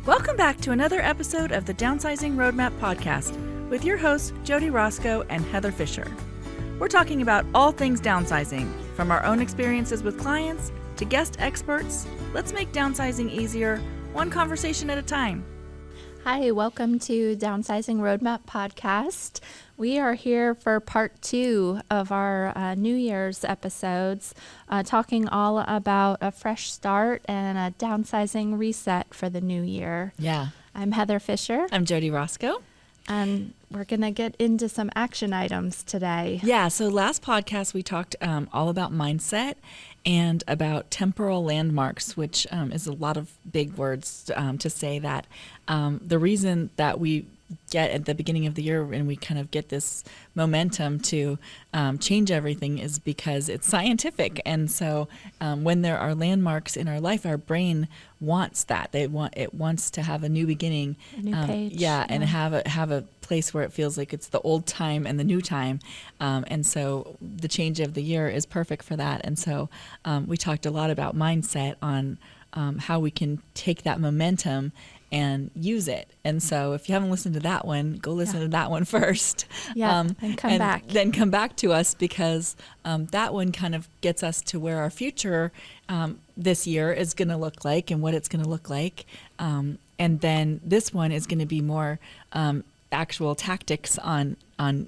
Welcome back to another episode of the Downsizing Roadmap podcast with your hosts, Jody Roscoe and Heather Fisher. We're talking about all things downsizing, from our own experiences with clients to guest experts. Let's make downsizing easier, one conversation at a time. Hi, welcome to Downsizing Roadmap podcast. We are here for part 2 of our New Year's episodes, talking all about a fresh start and a downsizing reset for the new year. Yeah. I'm Heather Fisher. I'm Jody Roscoe. And we're going to get into some action items today. Yeah, so last podcast we talked all about mindset and about temporal landmarks, which is a lot of big words to say that the reason that we get at the beginning of the year and we kind of get this momentum to change everything is because it's scientific. And so when there are landmarks in our life, our brain wants that. It wants to have a new beginning. A new page. Yeah, and have a place where it feels like it's the old time and the new time. And so the change of the year is perfect for that. And so we talked a lot about mindset on how we can take that momentum and use it. And so if you haven't listened to that one, go listen to that one first. Yeah, and come back. Then come back to us because that one kind of gets us to where our future this year is going to look like and what it's going to look like. And then this one is going to be more actual tactics on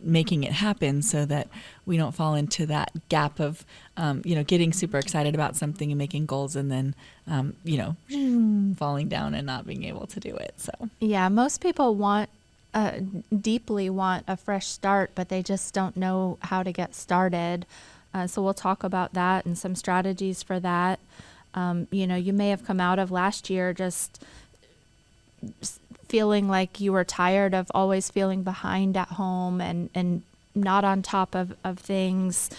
making it happen so that we don't fall into that gap of, getting super excited about something and making goals and then, falling down and not being able to do it. So, yeah, most people deeply want a fresh start, but they just don't know how to get started. So we'll talk about that and some strategies for that. You may have come out of last year just feeling like you were tired of always feeling behind at home and not on top of things,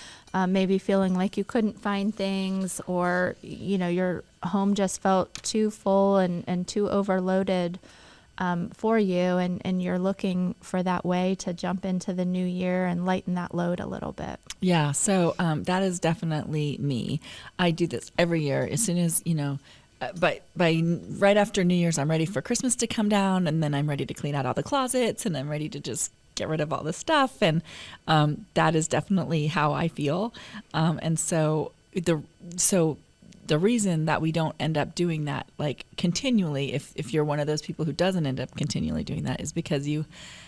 maybe feeling like you couldn't find things or, your home just felt too full and too overloaded for you and you're looking for that way to jump into the new year and lighten that load a little bit. Yeah, so that is definitely me. I do this every year as soon as, But by right after New Year's, I'm ready for Christmas to come down, and then I'm ready to clean out all the closets, and I'm ready to just get rid of all the stuff, and that is definitely how I feel. And so the reason that we don't end up doing that like continually, if you're one of those people who doesn't end up continually doing that, is because you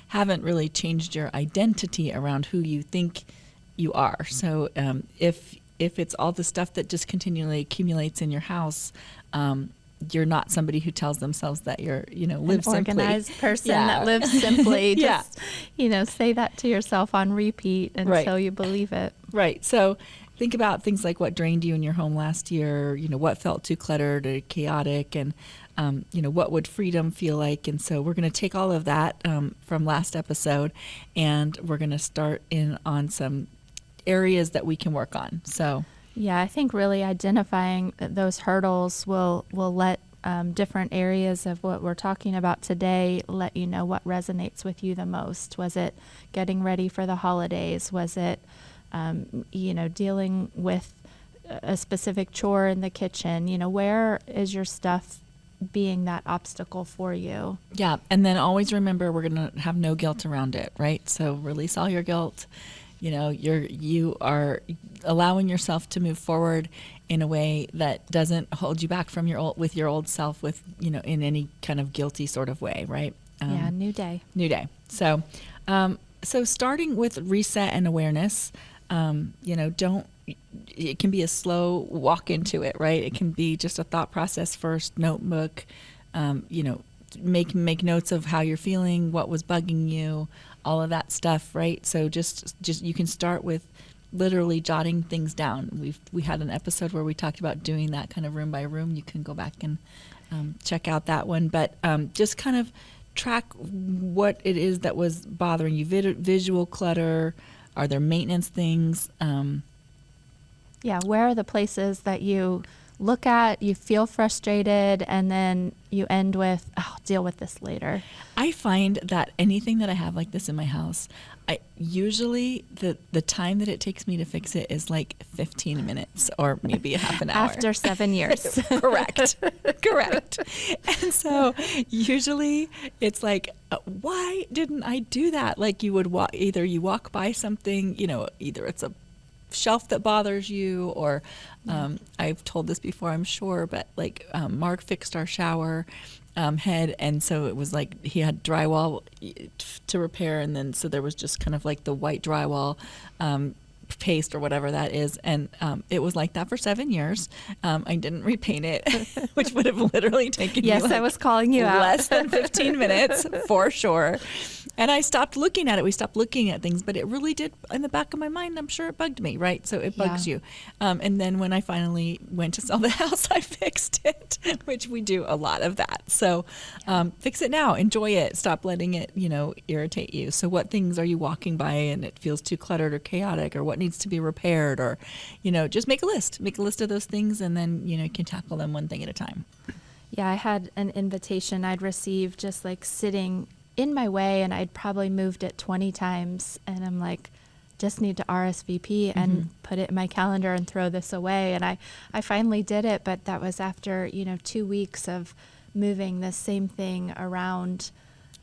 haven't really changed your identity around who you think you are. So if it's all the stuff that just continually accumulates in your house, you're not somebody who tells themselves that you're, live simply. An organized person that lives simply. Just, say that to yourself on repeat until you believe it. Right. So think about things like what drained you in your home last year, what felt too cluttered or chaotic, and, what would freedom feel like. And so we're going to take all of that from last episode, and we're going to start in on some areas that we can work on. So yeah, I think really identifying those hurdles will let different areas of what we're talking about today let you know what resonates with you the most. Was it getting ready for the holidays? Was it dealing with a specific chore in the kitchen? Where is your stuff being that obstacle for you? Yeah, and then always remember we're going to have no guilt around it, right? So release all your guilt. You are allowing yourself to move forward in a way that doesn't hold you back from your old self in any kind of guilty sort of way, right? New day. So starting with reset and awareness, it can be a slow walk into it, right? It can be just a thought process first, notebook, make notes of how you're feeling, what was bugging you, all of that stuff, right? So just you can start with literally jotting things down. We had an episode where we talked about doing that kind of room by room. You can go back and check out that one, but just kind of track what it is that was bothering you. Visual clutter. Are there maintenance things? Where are the places that you look at, you feel frustrated, and then you end with, oh, deal with this later. I find that anything that I have like this in my house, I usually the time that it takes me to fix it is like 15 minutes or maybe a half an hour. After 7 years. Correct. Correct. And so usually it's like, why didn't I do that? Like you would either you walk by something, either it's a shelf that bothers you or I've told this before, I'm sure, but like Mark fixed our shower head, and so it was like he had drywall to repair, and then so there was just kind of like the white drywall paste or whatever that is, and it was like that for 7 years. I didn't repaint it, which would have literally taken Yes, me like I was calling you out. less than 15 minutes for sure. And I stopped looking at it. We stopped looking at things, but it really did, in the back of my mind, I'm sure it bugged me, right? So it bugs you. And then when I finally went to sell the house, I fixed it, which we do a lot of that. So fix it now. Enjoy it. Stop letting it, irritate you. So what things are you walking by and it feels too cluttered or chaotic, or what needs to be repaired, or, just make a list. Make a list of those things, and then, you can tackle them one thing at a time. Yeah, I had an invitation I'd received just like sitting in my way, and I'd probably moved it 20 times, and I'm like, just need to RSVP and put it in my calendar and throw this away. And I finally did it, but that was after 2 weeks of moving the same thing around.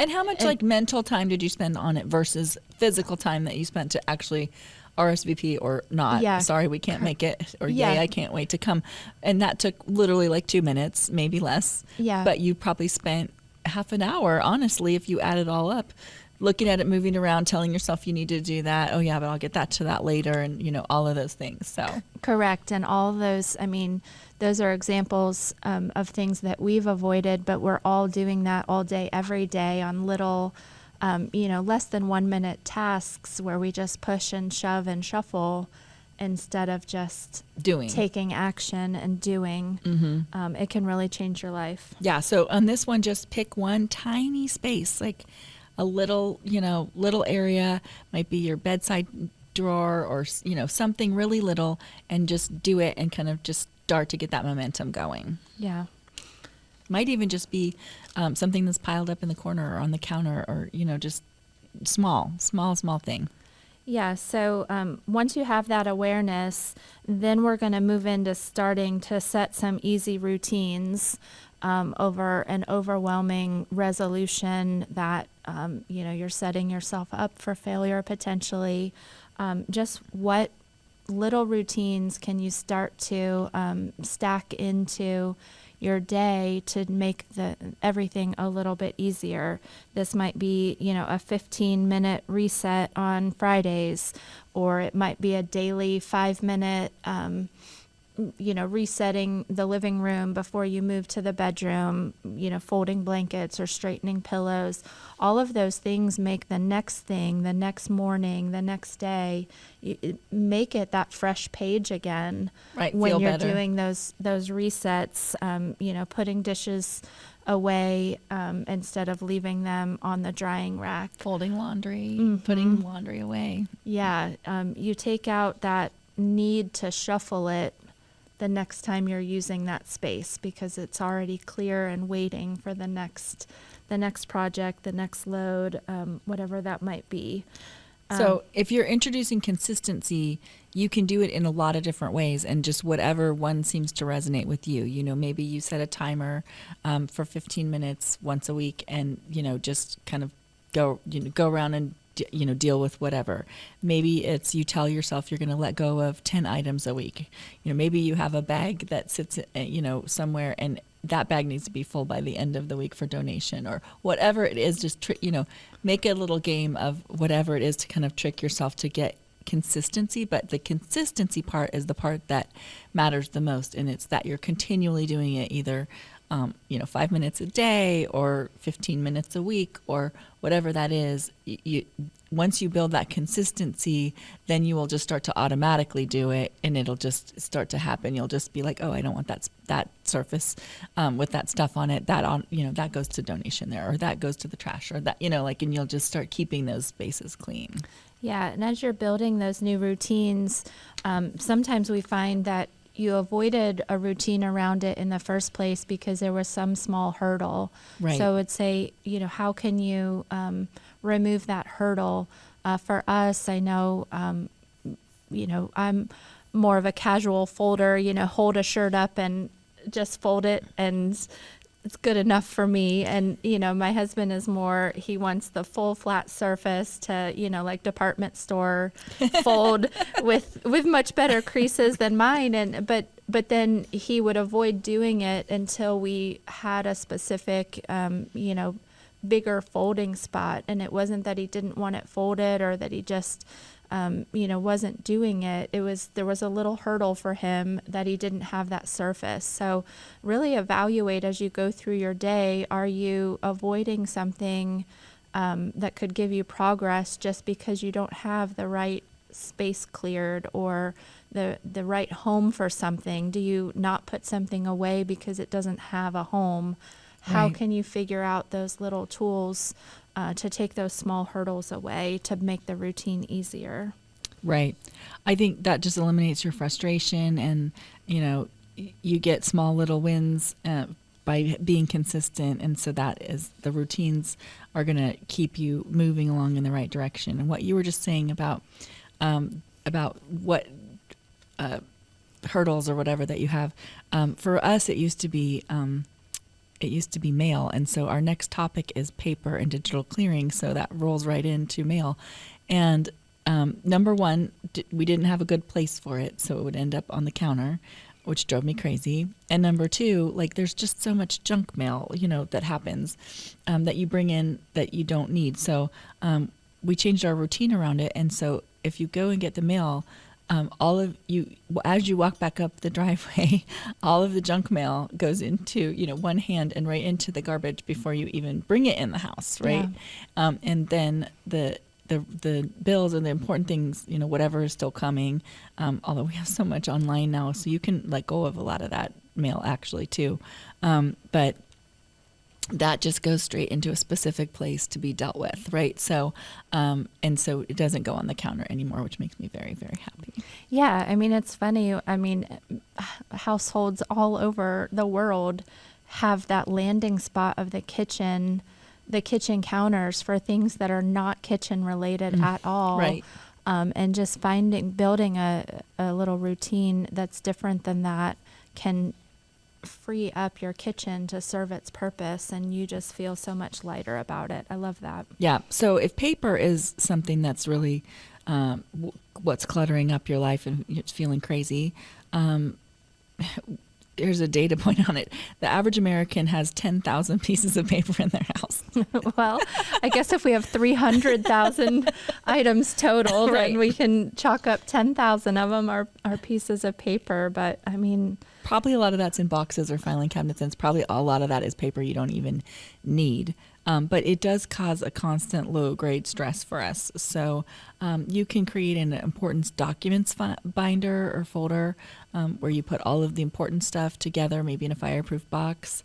And how much like mental time did you spend on it versus physical time that you spent to actually RSVP or not? Yeah. Sorry, we can't make it, or Yeah. yay, I can't wait to come. And that took literally like 2 minutes, maybe less. Yeah. But you probably spent half an hour, honestly, if you add it all up, looking at it, moving around, telling yourself you need to do that. Oh yeah, but I'll get that to that later, and all of those things. So Correct. And all those, those are examples of things that we've avoided, but we're all doing that all day, every day on little, less than 1 minute tasks where we just push and shove and shuffle instead of just taking action and doing. It can really change your life. Yeah. So on this one, just pick one tiny space, like a little, little area, might be your bedside drawer or, something really little, and just do it and kind of just start to get that momentum going. Yeah. Might even just be something that's piled up in the corner or on the counter, or, just small thing. Yeah, so once you have that awareness, then we're going to move into starting to set some easy routines over an overwhelming resolution that, you're setting yourself up for failure potentially. Just what little routines can you start to stack into your day to make everything a little bit easier? This might be, a 15-minute reset on Fridays, or it might be a daily 5-minute, resetting the living room before you move to the bedroom, folding blankets or straightening pillows. All of those things make the next thing, the next morning, the next day, make it that fresh page again. Right, when feel you're better. doing those resets, putting dishes away instead of leaving them on the drying rack. Folding laundry, putting laundry away. Yeah, you take out that need to shuffle it the next time you're using that space, because it's already clear and waiting for the next project, the next load, whatever that might be. So if you're introducing consistency, you can do it in a lot of different ways, and just whatever one seems to resonate with you. Maybe you set a timer for 15 minutes once a week, and just kind of go around and deal with whatever. Maybe it's you tell yourself you're going to let go of 10 items a week. Maybe you have a bag that sits somewhere, and that bag needs to be full by the end of the week for donation, or whatever it is. Just make a little game of whatever it is to kind of trick yourself to get consistency. But the consistency part is the part that matters the most, and it's that you're continually doing it, either 5 minutes a day or 15 minutes a week or whatever that is. Once you build that consistency, then you will just start to automatically do it, and it'll just start to happen. You'll just be like, oh, I don't want that surface with that stuff on it. That goes to donation there, or that goes to the trash, or that, and you'll just start keeping those spaces clean. Yeah, and as you're building those new routines, sometimes we find that you avoided a routine around it in the first place because there was some small hurdle. Right. So I would say, how can you remove that hurdle? For us, I know, I'm more of a casual folder, hold a shirt up and just fold it, and it's good enough for me. And, my husband is more, he wants the full flat surface to, like department store fold with much better creases than mine. But then he would avoid doing it until we had a specific, bigger folding spot. And it wasn't that he didn't want it folded or that he just, wasn't doing it. There was a little hurdle for him that he didn't have that surface. So really evaluate as you go through your day, are you avoiding something that could give you progress just because you don't have the right space cleared or the right home for something? Do you not put something away because it doesn't have a home? How Right. can you figure out those little tools to take those small hurdles away to make the routine easier? Right. I think that just eliminates your frustration, and you get small little wins by being consistent, and so that is the routines are going to keep you moving along in the right direction. And what you were just saying about what hurdles or whatever that you have, for us it used to be mail, and so our next topic is paper and digital clearing, so that rolls right into mail. And number one, we didn't have a good place for it, so it would end up on the counter, which drove me crazy. And number two, like, there's just so much junk mail, that happens that you bring in that you don't need. So we changed our routine around it, and so if you go and get the mail, all of you, as you walk back up the driveway, all of the junk mail goes into, one hand and right into the garbage before you even bring it in the house, right? Yeah. And then the bills and the important things, whatever is still coming. Although we have so much online now, so you can let go of a lot of that mail actually too. But that just goes straight into a specific place to be dealt with, right? So, and so it doesn't go on the counter anymore, which makes me very, very happy. Yeah, I mean, it's funny. I mean, households all over the world have that landing spot of the kitchen counters for things that are not kitchen related at all. Right. And just building a little routine that's different than that can free up your kitchen to serve its purpose, and you just feel so much lighter about it. I love that. Yeah. So if paper is something that's really what's cluttering up your life and you're feeling crazy, here's a data point on it. The average American has 10,000 pieces of paper in their house. Well, I guess if we have 300,000 items total, Right. then we can chalk up 10,000 of them are pieces of paper. But I mean, Probably a lot of that's in boxes or filing cabinets, and it's probably a lot of that is paper you don't even need. But it does cause a constant low-grade stress for us. So you can create an importance documents binder or folder where you put all of the important stuff together, maybe in a fireproof box.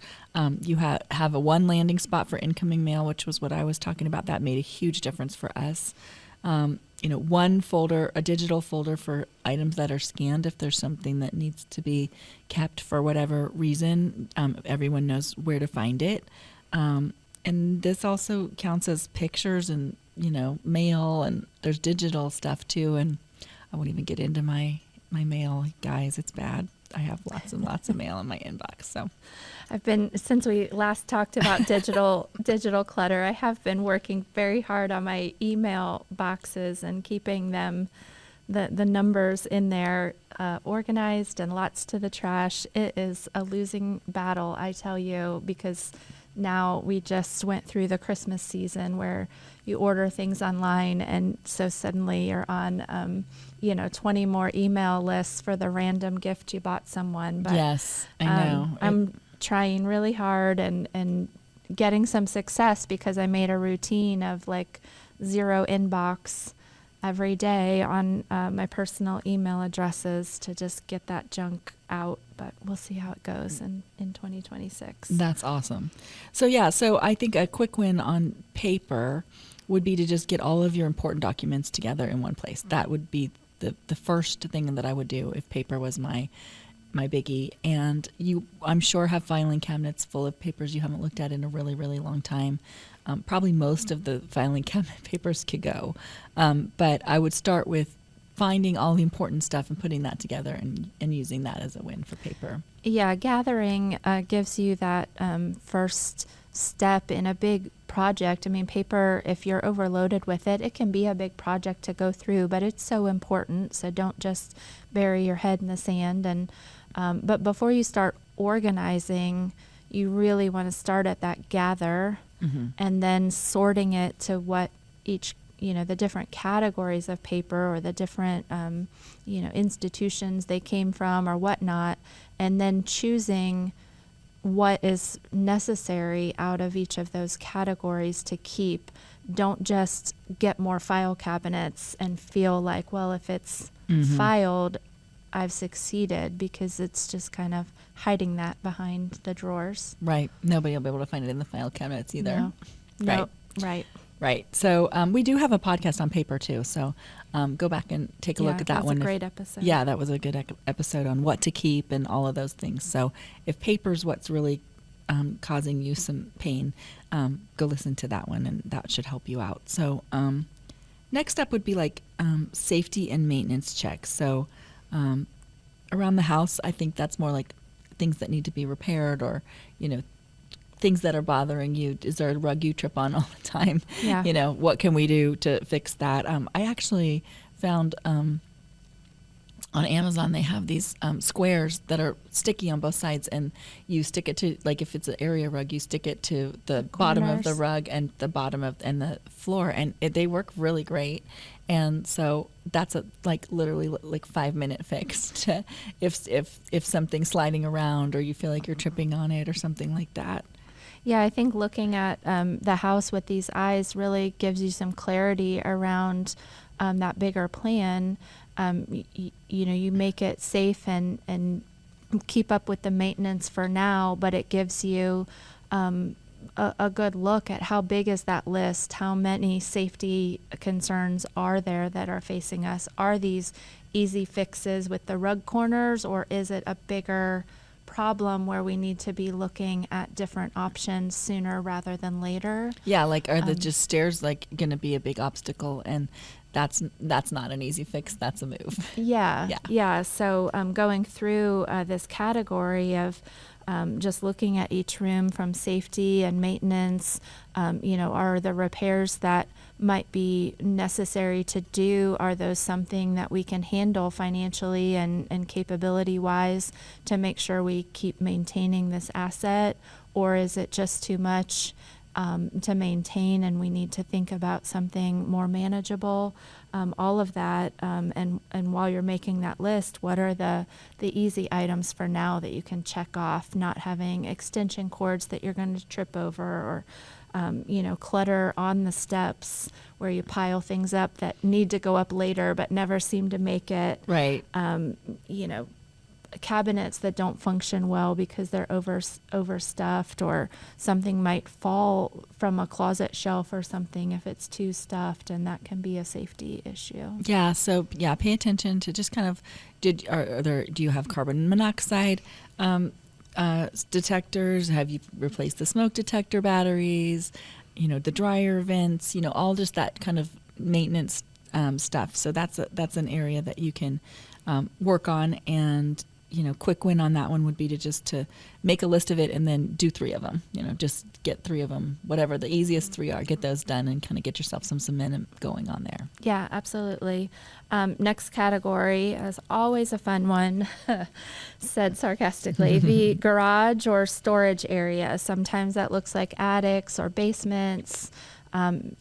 You have a one landing spot for incoming mail, which was what I was talking about. That made a huge difference for us. One folder, a digital folder for items that are scanned if there's something that needs to be kept for whatever reason. Everyone knows where to find it. And this also counts as pictures and, mail, and there's digital stuff too. And I won't even get into my mail, guys. It's bad. I have lots and lots of mail in my inbox. So since we last talked about digital clutter, I have been working very hard on my email boxes and keeping them, the numbers in there organized and lots to the trash. It is a losing battle, I tell you, because now we just went through the Christmas season where you order things online, and so suddenly you're on 20 more email lists for the random gift you bought someone. But yes, I know. I'm trying really hard and getting some success because I made a routine of like 0 inbox every day on my personal email addresses to just get that junk out. But we'll see how it goes in 2026. That's awesome. So I think a quick win on paper would be to just get all of your important documents together in one place. That would be the first thing that I would do if paper was my my biggie. And you, I'm sure, have filing cabinets full of papers you haven't looked at in a really, really long time. Probably most of the filing cabinet papers could go. But I would start with finding all the important stuff and putting that together and using that as a win for paper. Yeah, gathering gives you that first step in a big project. I mean, paper, if you're overloaded with it, it can be a big project to go through, but it's so important. So don't just bury your head in the sand. And but before you start organizing, you really want to start at that gather and then sorting it to what each, the different categories of paper or the different, institutions they came from or whatnot, and then choosing what is necessary out of each of those categories to keep. Don't just get more file cabinets and feel like, well, if it's filed, I've succeeded, because it's just kind of hiding that behind the drawers. Right. Nobody will be able to find it in the file cabinets either. No. Right. Nope. Right. Right. So we do have a podcast on paper too. So go back and take a look at that one. That's a great episode. Yeah, that was a good episode on what to keep and all of those things. So if paper's what's really causing you some pain, go listen to that one, and that should help you out. So next up would be like safety and maintenance checks. So around the house, I think that's more like things that need to be repaired, or things that are bothering you. Is there a rug you trip on all the time? Yeah. What can we do to fix that? I actually found on Amazon they have these squares that are sticky on both sides, and you stick it to, like, if it's an area rug, you stick it to the bottom of the rug and the bottom of and the floor, and they work really great. And so that's literally 5-minute fix to if something's sliding around or you feel like you're tripping on it or something like that. Yeah, I think looking at the house with these eyes really gives you some clarity around that bigger plan. You make it safe and keep up with the maintenance for now, but it gives you a good look at how big is that list, how many safety concerns are there that are facing us. Are these easy fixes with the rug corners, or is it a bigger problem where we need to be looking at different options sooner rather than later? Yeah, like are the just stairs going to be a big obstacle, and that's not an easy fix, that's a move. Yeah. So going through this category of just looking at each room from safety and maintenance, are the repairs that might be necessary to do, are those something that we can handle financially and capability wise to make sure we keep maintaining this asset, or is it just too much to maintain and we need to think about something more manageable? All of that, and while you're making that list, what are the easy items for now that you can check off? Not having extension cords that you're going to trip over, or clutter on the steps where you pile things up that need to go up later but never seem to make it. Right. Cabinets that don't function well because they're overstuffed, or something might fall from a closet shelf or something if it's too stuffed, and that can be a safety issue. Yeah. So pay attention to just kind of do you have carbon monoxide detectors? Have you replaced the smoke detector batteries? The dryer vents. All just that kind of maintenance stuff. So that's an area that you can work on. And quick win on that one would be to make a list of it and then do 3 of them. Just get 3 of them, whatever the easiest 3 are. Get those done and kind of get yourself some momentum going on there. Yeah, absolutely. Next category is always a fun one, said sarcastically, the garage or storage area. Sometimes that looks like attics or basements.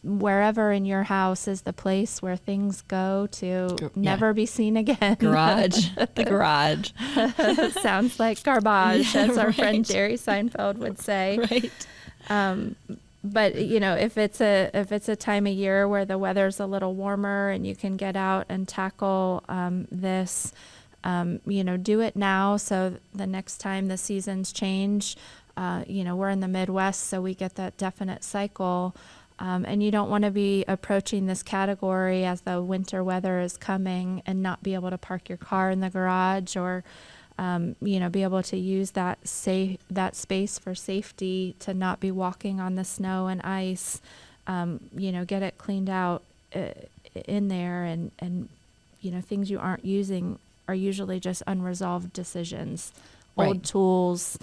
Wherever in your house is the place where things go to never be seen again. Garage. The garage. Sounds like garbage, as our friend Jerry Seinfeld would say. Right. But if it's a time of year where the weather's a little warmer and you can get out and tackle this, do it now, so the next time the seasons change, we're in the Midwest, so we get that definite cycle. And you don't want to be approaching this category as the winter weather is coming and not be able to park your car in the garage, or Be able to use that space for safety, to not be walking on the snow and ice, get it cleaned out in there, and things you aren't using are usually just unresolved decisions, Right. old tools,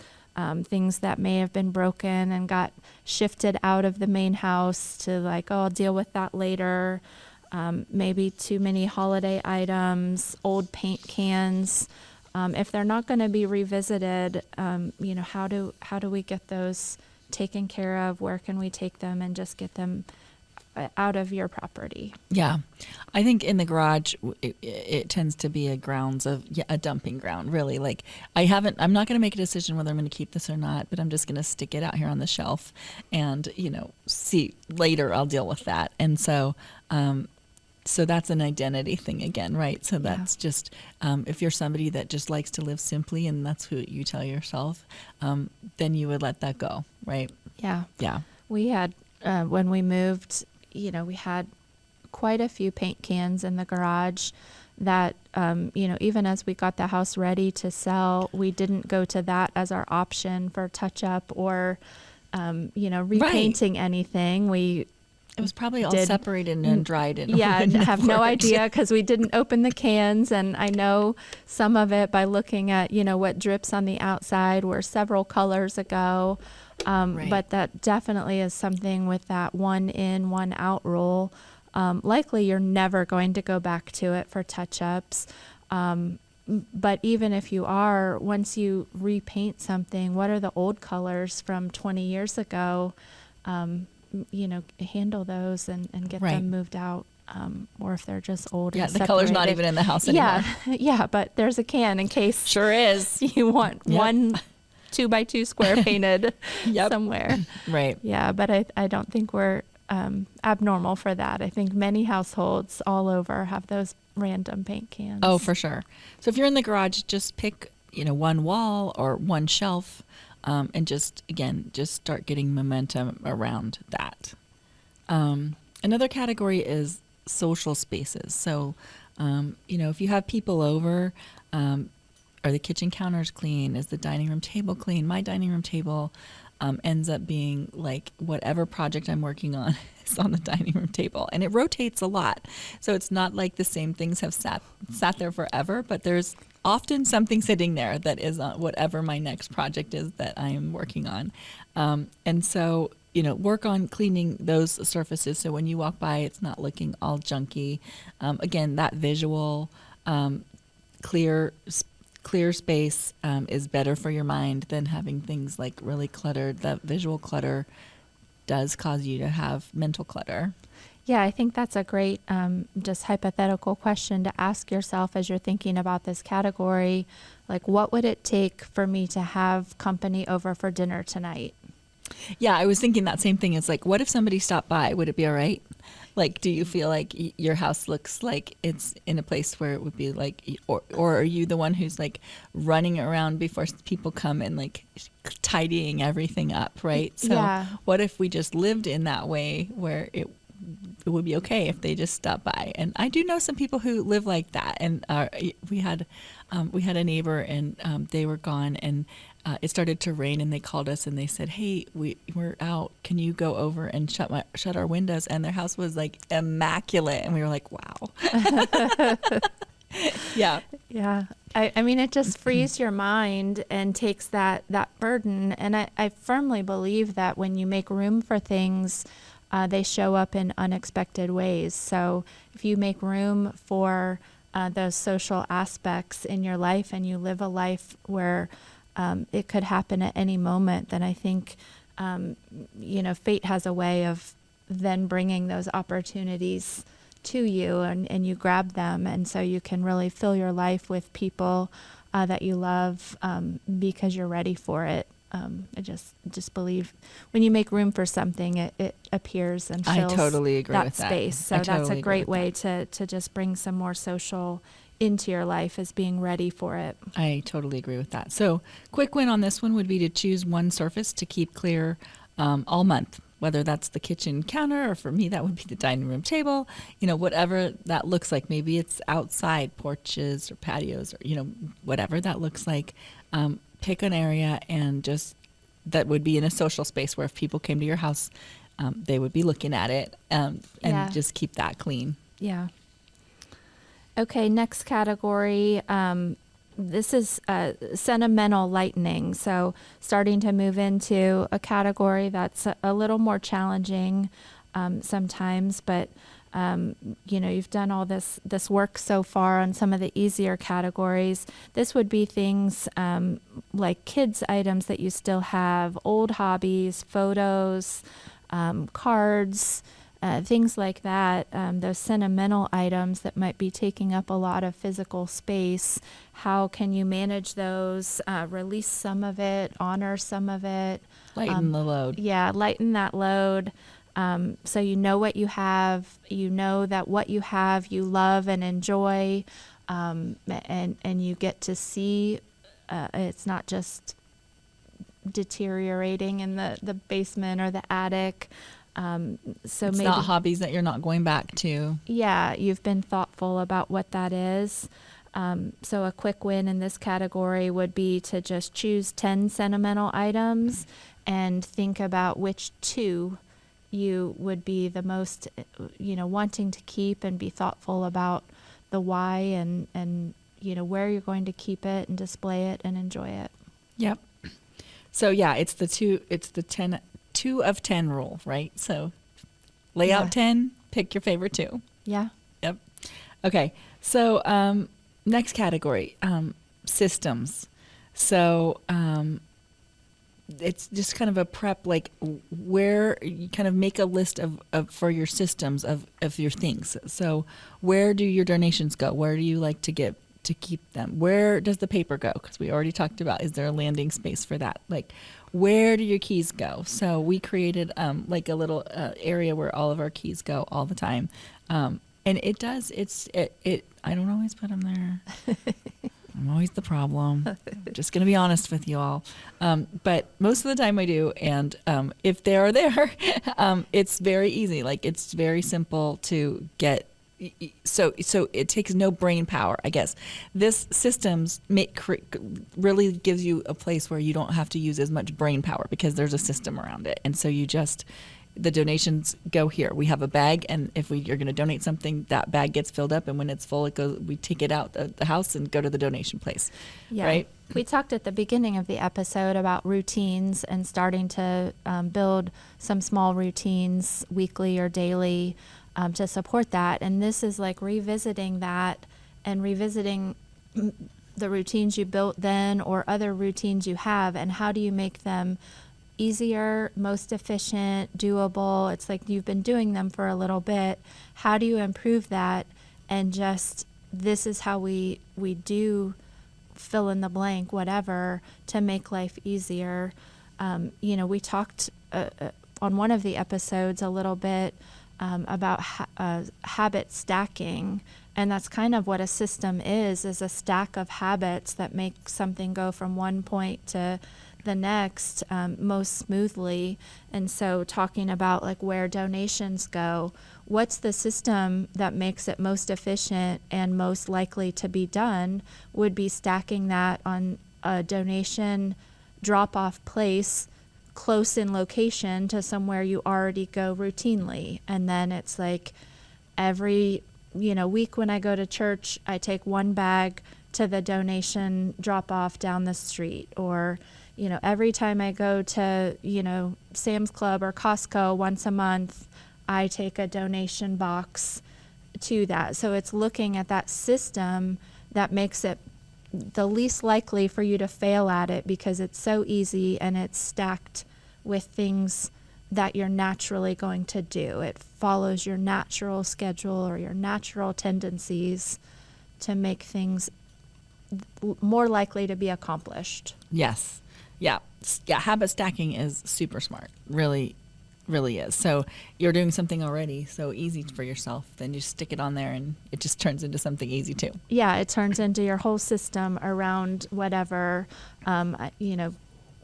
things that may have been broken and got shifted out of the main house to like, oh, I'll deal with that later. Maybe too many holiday items, old paint cans. If they're not going to be revisited, how do we get those taken care of? Where can we take them and just get them out of your property? Yeah. I think in the garage, it tends to be a dumping ground, really. Like I'm not going to make a decision whether I'm going to keep this or not, but I'm just going to stick it out here on the shelf and, see later I'll deal with that. And so, so that's an identity thing again, right? So that's just, if you're somebody that just likes to live simply and that's who you tell yourself, then you would let that go, right? Yeah. Yeah. We had, when we moved, we had quite a few paint cans in the garage that, even as we got the house ready to sell, we didn't go to that as our option for touch up or, repainting anything. It was probably all separated and dried. And I have no idea because we didn't open the cans. And I know some of it by looking at, what drips on the outside were several colors ago. Right. But that definitely is something with that 1 in, 1 out rule. Likely you're never going to go back to it for touch-ups. But even if you are, once you repaint something, what are the old colors from 20 years ago? Handle those and get them moved out. Or if they're just old. Yeah, and the color's not even in the house anymore. Yeah, but there's a can in case. Sure is. You want one 2x2 square painted somewhere. Right. Yeah, but I don't think we're abnormal for that. I think many households all over have those random paint cans. Oh, for sure. So if you're in the garage, just pick, one wall or one shelf, and just start getting momentum around that. Another category is social spaces. So, if you have people over, are the kitchen counters clean? Is the dining room table clean? My dining room table ends up being like whatever project I'm working on is on the dining room table, and it rotates a lot. So it's not like the same things have sat there forever, but there's often something sitting there that is on whatever my next project is that I am working on. And so, work on cleaning those surfaces so when you walk by, it's not looking all junky. Again, that visual, clear space is better for your mind than having things like really cluttered. That visual clutter does cause you to have mental clutter. Yeah, I think that's a great just hypothetical question to ask yourself as you're thinking about this category. Like, what would it take for me to have company over for dinner tonight? Yeah, I was thinking that same thing. It's like, what if somebody stopped by? Would it be all right? Like, do you feel like your house looks like it's in a place where it would be like, or are you the one who's like running around before people come and like tidying everything up, right? So what if we just lived in that way where it would be okay if they just stopped by? And I do know some people who live like that. And we had a neighbor and they were gone and it started to rain and they called us and they said, hey, we're out. Can you go over and shut our windows? And their house was like immaculate. And we were like, wow. Yeah. Yeah. I mean, it just frees your mind and takes that burden. And I firmly believe that when you make room for things, they show up in unexpected ways. So if you make room for those social aspects in your life and you live a life where it could happen at any moment, then I think, fate has a way of then bringing those opportunities to you and you grab them. And so you can really fill your life with people that you love because you're ready for it. I just believe when you make room for something, it appears and fills I totally agree that with space. that. So that's a great way to just bring some more social into your life, as being ready for it. I totally agree with that. So quick win on this one would be to choose one surface to keep clear all month. whether that's the kitchen counter, or for me, that would be the dining room table, whatever that looks like. Maybe it's outside porches or patios, or, whatever that looks like. Pick an area and just, that would be in a social space where if people came to your house, they would be looking at it, and just keep that clean. Yeah. Okay, next category. This is sentimental lightening. So starting to move into a category that's a little more challenging sometimes, but you've done all this work so far on some of the easier categories. This would be things like kids' items that you still have, old hobbies, photos, cards, things like that, those sentimental items that might be taking up a lot of physical space. How can you manage those, release some of it, honor some of it? Lighten the load. Yeah, lighten that load. So you know what you have, you know that what you have you love and enjoy, and you get to see it's not just deteriorating in the basement or the attic. So it's maybe not hobbies that you're not going back to. Yeah, you've been thoughtful about what that is. So a quick win in this category would be to just choose 10 sentimental items and think about which 2 you would be the most, wanting to keep, and be thoughtful about the why and where you're going to keep it and display it and enjoy it. Yep. So yeah, it's the 2 of 10 rule, right? So lay out 10, pick your favorite 2. Yeah. Yep. Okay. So next category, systems. So it's just kind of a prep, like where you kind of make a list of for your systems of your things. So where do your donations go? Where do you like to keep them? Where does the paper go? Because we already talked about, is there a landing space for that? Like, where do your keys go? So we created like a little area where all of our keys go all the time. And it does, I don't always put them there. I'm always the problem. I'm just going to be honest with you all. But most of the time I do. And if they are there, it's very easy. Like, it's very simple to get. So it takes no brain power, I guess. This systems really gives you a place where you don't have to use as much brain power because there's a system around it. And so the donations go here. We have a bag, and if you're going to donate something, that bag gets filled up, and when it's full, we take it out the house and go to the donation place. Yeah. Right? We talked at the beginning of the episode about routines and starting to build some small routines weekly or daily to support that. And this is like revisiting that and revisiting the routines you built then or other routines you have, and how do you make them easier, most efficient, doable. It's like you've been doing them for a little bit. How do you improve that? And just, this is how we do fill in the blank, whatever, to make life easier. We talked on one of the episodes a little bit about habit stacking. And that's kind of what a system is a stack of habits that make something go from one point to the next most smoothly. And so talking about like where donations go, what's the system that makes it most efficient and most likely to be done would be stacking that on a donation drop-off place close in location to somewhere you already go routinely. And then it's like every week when I go to church, I take one bag to the donation drop-off down the street, or every time I go to, Sam's Club or Costco once a month, I take a donation box to that. So it's looking at that system that makes it the least likely for you to fail at it, because it's so easy and it's stacked with things that you're naturally going to do. It follows your natural schedule or your natural tendencies to make things more likely to be accomplished. Yes. Yeah. Habit stacking is super smart. Really, really is. So you're doing something already so easy for yourself, then you stick it on there and it just turns into something easy too. Yeah. It turns into your whole system around whatever,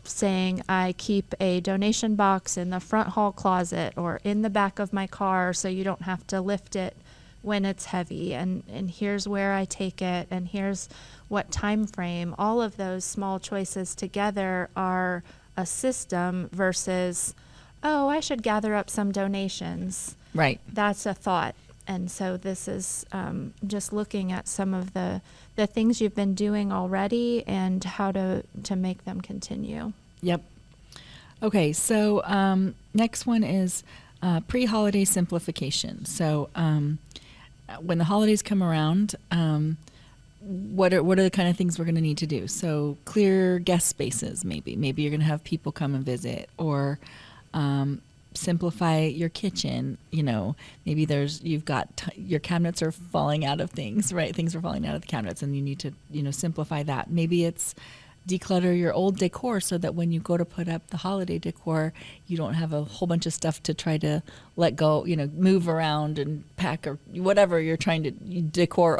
saying I keep a donation box in the front hall closet or in the back of my car so you don't have to lift it when it's heavy, and here's where I take it, and here's what time frame. All of those small choices together are a system versus, oh, I should gather up some donations. Right. That's a thought. And so this is just looking at some of the things you've been doing already and how to make them continue. Yep. Okay, so next one is pre-holiday simplification. So when the holidays come around, what are the kind of things we're going to need to do? So clear guest spaces, maybe. Maybe you're going to have people come and visit, or simplify your kitchen. You know, maybe you've got your cabinets are falling out of things, right? Things are falling out of the cabinets, and you need to, simplify that. Maybe it's declutter your old decor so that when you go to put up the holiday decor, you don't have a whole bunch of stuff to try to let go, move around and pack or whatever you're trying to decor,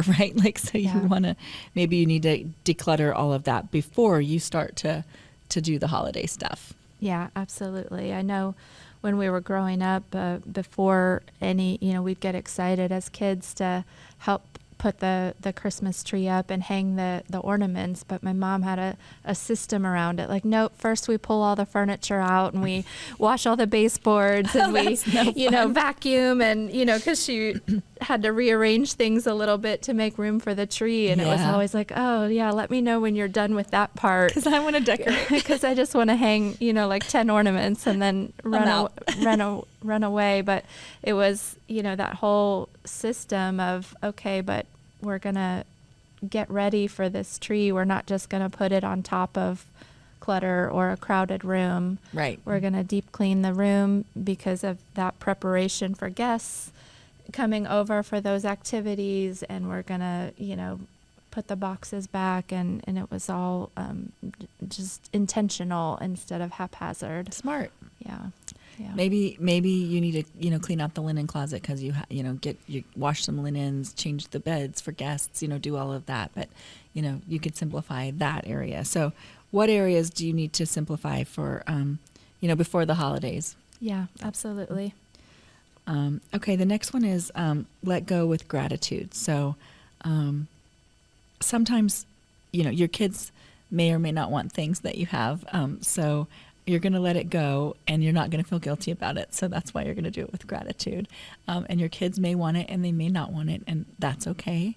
right? Like, so you maybe you need to declutter all of that before you start to do the holiday stuff. Yeah, absolutely. I know when we were growing up, before any, we'd get excited as kids to help put the Christmas tree up and hang the ornaments, but my mom had a system around it. Like, nope, first we pull all the furniture out and we wash all the baseboards and we, vacuum and, because she had to rearrange things a little bit to make room for the tree. And it was always like, oh yeah, let me know when you're done with that part. Because I want to decorate. Because I just want to hang, like 10 ornaments and then run away. But it was, that whole system of, okay, but we're going to get ready for this tree. We're not just going to put it on top of clutter or a crowded room. Right. We're going to deep clean the room because of that preparation for guests coming over for those activities. And we're going to, put the boxes back. And it was all just intentional instead of haphazard. Smart. Yeah. Yeah. Maybe you need to clean out the linen closet because you wash some linens, change the beds for guests, do all of that. But you could simplify that area. So what areas do you need to simplify for before the holidays? Yeah, absolutely. Okay, the next one is let go with gratitude. So sometimes your kids may or may not want things that you have. So you're going to let it go and you're not going to feel guilty about it. So that's why you're going to do it with gratitude. And your kids may want it and they may not want it, and that's okay.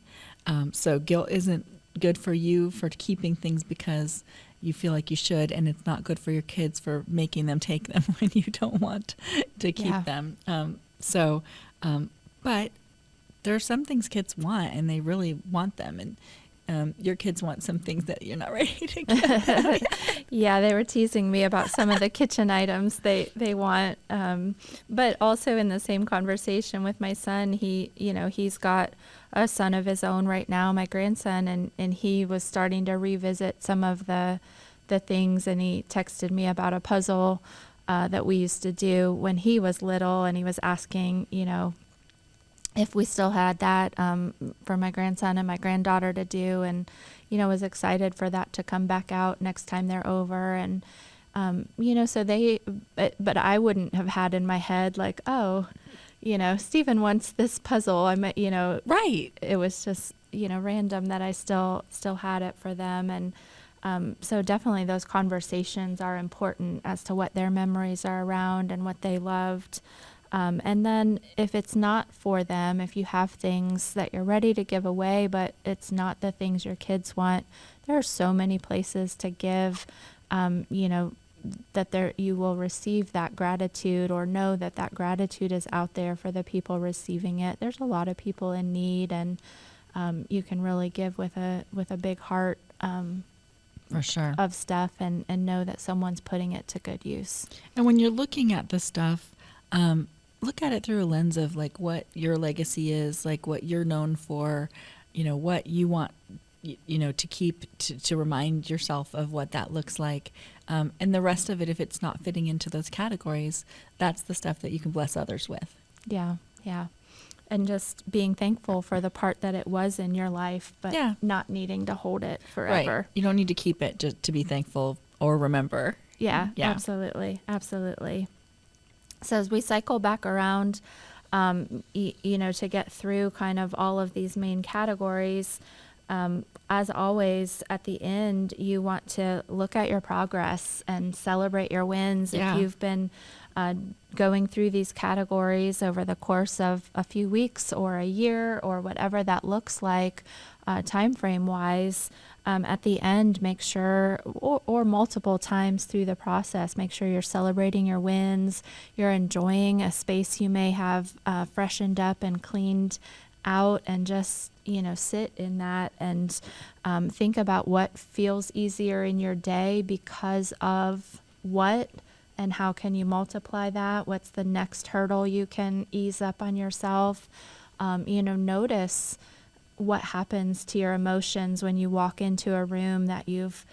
So guilt isn't good for you for keeping things because you feel like you should, and it's not good for your kids for making them take them when you don't want to keep them. But there are some things kids want and they really want them, and your kids want some things that you're not ready to get. Yeah, they were teasing me about some of the kitchen items they want. But also in the same conversation with my son, he's got a son of his own right now, my grandson, and he was starting to revisit some of the things, and he texted me about a puzzle that we used to do when he was little, and he was asking, if we still had that for my grandson and my granddaughter to do, and was excited for that to come back out next time they're over. And so but I wouldn't have had in my head like, oh, Stephen wants this puzzle. Right. It was just random that I still had it for them. And so definitely those conversations are important as to what their memories are around and what they loved. And then if it's not for them, if you have things that you're ready to give away, but it's not the things your kids want, there are so many places to give, that you will receive that gratitude, or know that gratitude is out there for the people receiving it. There's a lot of people in need, and you can really give with a big heart for sure of stuff, and know that someone's putting it to good use. And when you're looking at the stuff, look at it through a lens of like what your legacy is, like what you're known for, what you want, to keep, to remind yourself of what that looks like. And the rest of it, if it's not fitting into those categories, that's the stuff that you can bless others with. Yeah. Yeah. And just being thankful for the part that it was in your life, but not needing to hold it forever. Right. You don't need to keep it just to be thankful or remember. Yeah, Yeah. absolutely. So as we cycle back around, to get through kind of all of these main categories, as always, at the end, you want to look at your progress and celebrate your wins. Yeah. If you've been going through these categories over the course of a few weeks or a year or whatever that looks like, time frame wise, at the end, make sure, or multiple times through the process, make sure you're celebrating your wins, you're enjoying a space you may have freshened up and cleaned out, and just, sit in that and think about what feels easier in your day because of what, and how can you multiply that? What's the next hurdle you can ease up on yourself? Notice what happens to your emotions when you walk into a room that you've,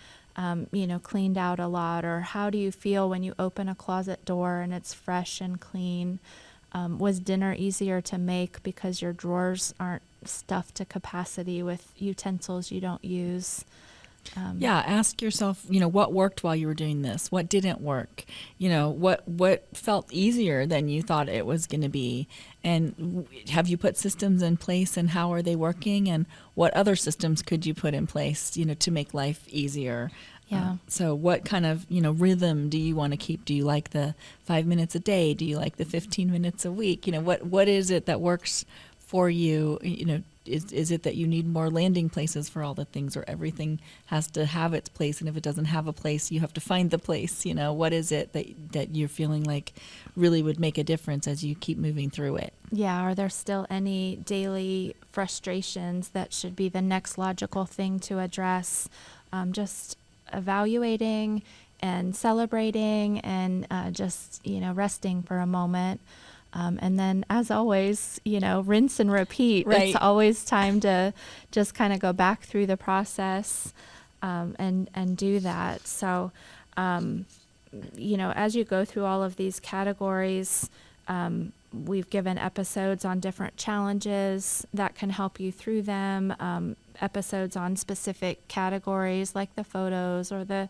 cleaned out a lot, or how do you feel when you open a closet door and it's fresh and clean? Was dinner easier to make because your drawers aren't stuffed to capacity with utensils you don't use? Ask yourself, what worked while you were doing this? What didn't work? What felt easier than you thought it was going to be? And have you put systems in place, and how are they working? And what other systems could you put in place, to make life easier? Yeah. So what kind of, rhythm do you want to keep? Do you like the 5 minutes a day? Do you like the 15 minutes a week? What is it that works for you? Is it that you need more landing places for all the things, or everything has to have its place, and if it doesn't have a place, you have to find the place? What is it that you're feeling like really would make a difference as you keep moving through it? Yeah, are there still any daily frustrations that should be the next logical thing to address? Just evaluating and celebrating, and just, resting for a moment. And then, as always, rinse and repeat. Right. It's always time to just kind of go back through the process and do that. So, as you go through all of these categories, we've given episodes on different challenges that can help you through them, episodes on specific categories like the photos or the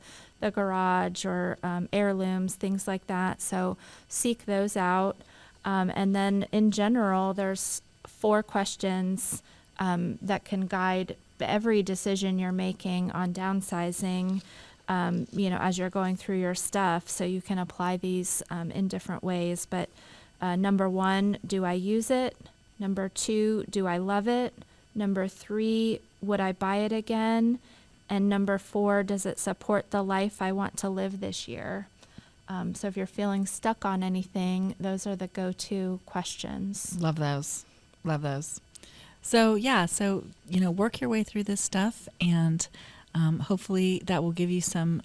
garage or heirlooms, things like that. So seek those out. And then in general, there's 4 questions that can guide every decision you're making on downsizing, as you're going through your stuff. So you can apply these in different ways. But number 1, do I use it? Number 2, do I love it? Number 3, would I buy it again? And number 4, does it support the life I want to live this year? So if you're feeling stuck on anything, those are the go-to questions. Love those. So, work your way through this stuff, and hopefully that will give you some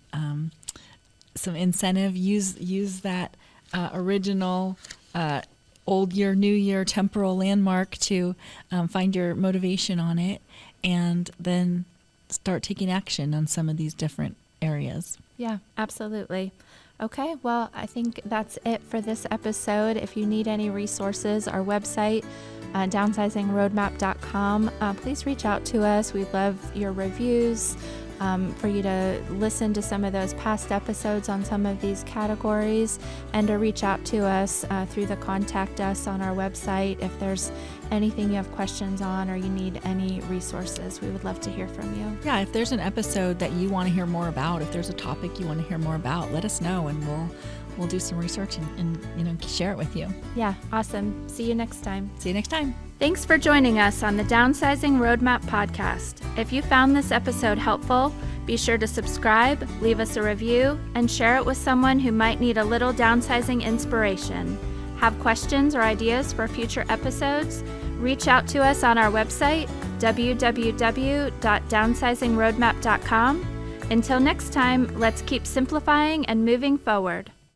incentive. Use that original old year, new year temporal landmark to find your motivation on it, and then start taking action on some of these different areas. Yeah, absolutely. Okay, well, I think that's it for this episode. If you need any resources, our website, downsizingroadmap.com, please reach out to us. We love your reviews, for you to listen to some of those past episodes on some of these categories, and to reach out to us through the contact us on our website. If there's anything you have questions on, or you need any resources, we would love to hear from you. Yeah, if there's an episode that you want to hear more about, if there's a topic you want to hear more about, let us know, and we'll do some research and share it with you. Yeah, awesome. See you next time. See you next time. Thanks for joining us on the Downsizing Roadmap podcast. If you found this episode helpful, be sure to subscribe, leave us a review, and share it with someone who might need a little downsizing inspiration. Have questions or ideas for future episodes? Reach out to us on our website, www.downsizingroadmap.com. Until next time, let's keep simplifying and moving forward.